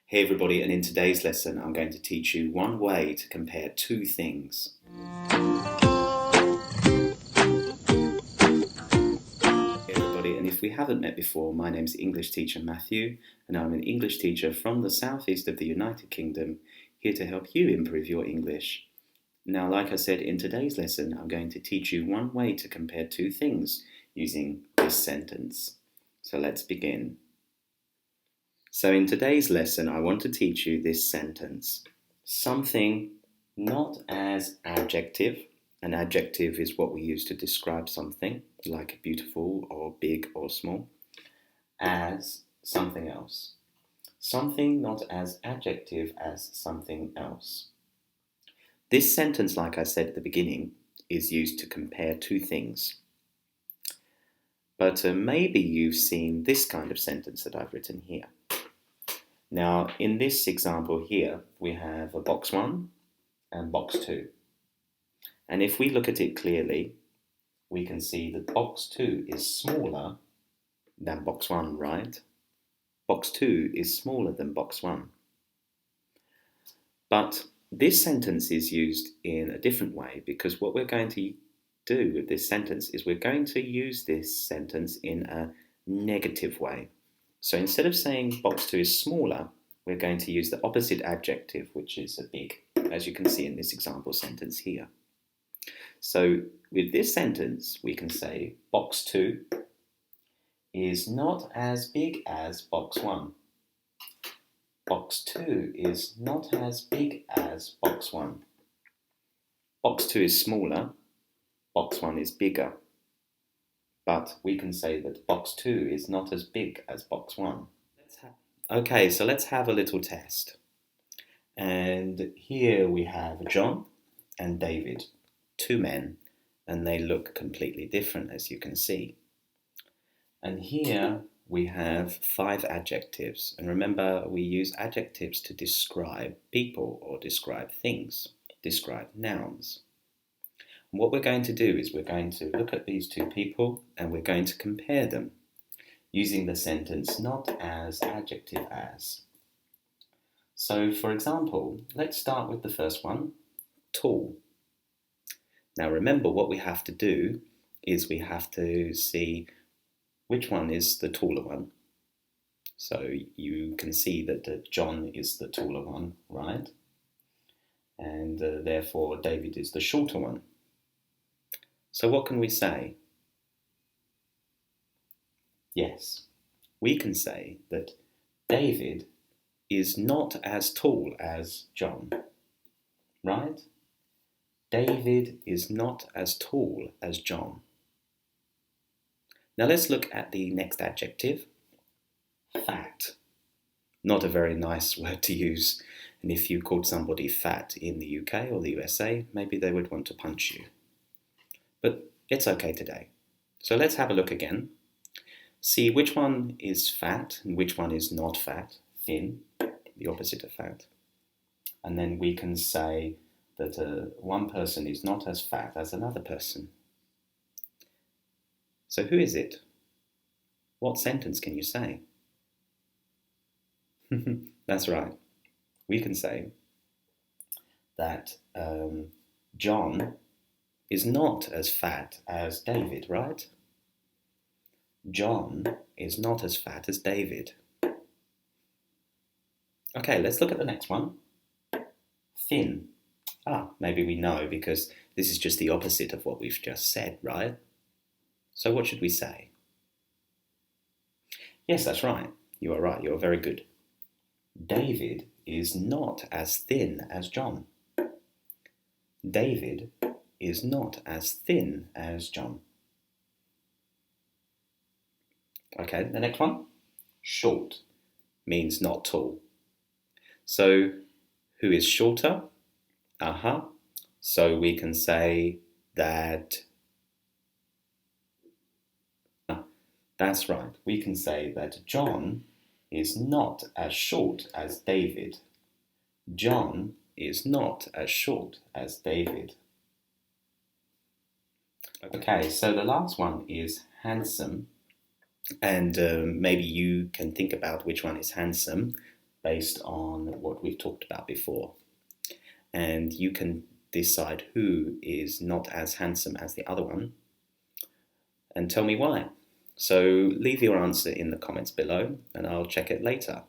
Hey everybody, and in today's lesson I'm going to teach you one way to compare two things. Hey everybody, and if we haven't met before, my name's English teacher Matthew, and I'm an English teacher from the southeast of the United Kingdom, here to help you improve your English. Now, like I said, in today's lesson I'm going to teach you one way to compare two things using this sentence. So let's begin. So in today's lesson, I want to teach you this sentence. Something not as adjective. An adjective is what we use to describe something, like beautiful or big or small, as something else. Something not as adjective as something else. This sentence, like I said at the beginning, is used to compare two things. But maybe you've seen this kind of sentence that I've written here. Now, in this example here, we have a box 1 and box 2. And if we look at it clearly, we can see that box 2 is smaller than box 1, right? Box 2 is smaller than box 1. But this sentence is used in a different way, because what we're going to do with this sentence is we're going to use this sentence in a negative way. So instead of saying box 2 is smaller, we're going to use the opposite adjective, which is a big, as you can see in this example sentence here. So with this sentence, we can say box 2 is not as big as box 1. Box 2 is not as big as box 1. Box 2 is smaller, box 1 is bigger. But we can say that box 2 is not as big as box 1. Okay, so let's have a little test. And here we have John and David, two men, and they look completely different, as you can see. And here we have 5 adjectives. And remember, we use adjectives to describe people or describe things, describe nouns. And what we're going to do is we're going to look at these two people and we're going to compare them using the sentence not as, adjective as. So for example, let's start with the first one, tall. Now remember, what we have to do is we have to see which one is the taller one. So you can see that John is the taller one, right? And therefore David is the shorter one. So what can we say? Yes, we can say that David is not as tall as John, right? David is not as tall as John. Now let's look at the next adjective, fat. Not a very nice word to use, and if you called somebody fat in the UK or the USA, maybe they would want to punch you. But it's okay today. So let's have a look again. See which one is fat and which one is not fat, thin, the opposite of fat. And then we can say that one person is not as fat as another person. So who is it? What sentence can you say? That's right. We can say that John is not as fat as David, right? John is not as fat as David. Okay, let's look at the next one. Thin. Maybe we know because this is just the opposite of what we've just said, right? So what should we say? Yes, that's right. You are right. You're very good. David is not as thin as John. David is not as thin as John. Okay, the next one. Short means not tall. So who is shorter? So we can say that, that's right, we can say that John is not as short as David. John is not as short as David. Okay, so the last one is handsome. And maybe you can think about which one is handsome. based on what we've talked about before. And you can decide who is not as handsome as the other one and tell me why. So leave your answer in the comments below and I'll check it later.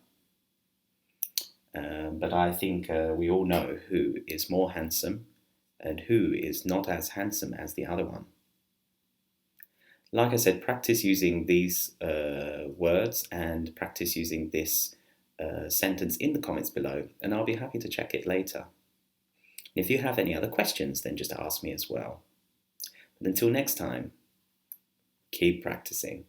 But I think we all know who is more handsome and who is not as handsome as the other one. Like I said, practice using these words and practice using this sentence in the comments below, and I'll be happy to check it later. And if you have any other questions, then just ask me as well. But until next time, keep practicing.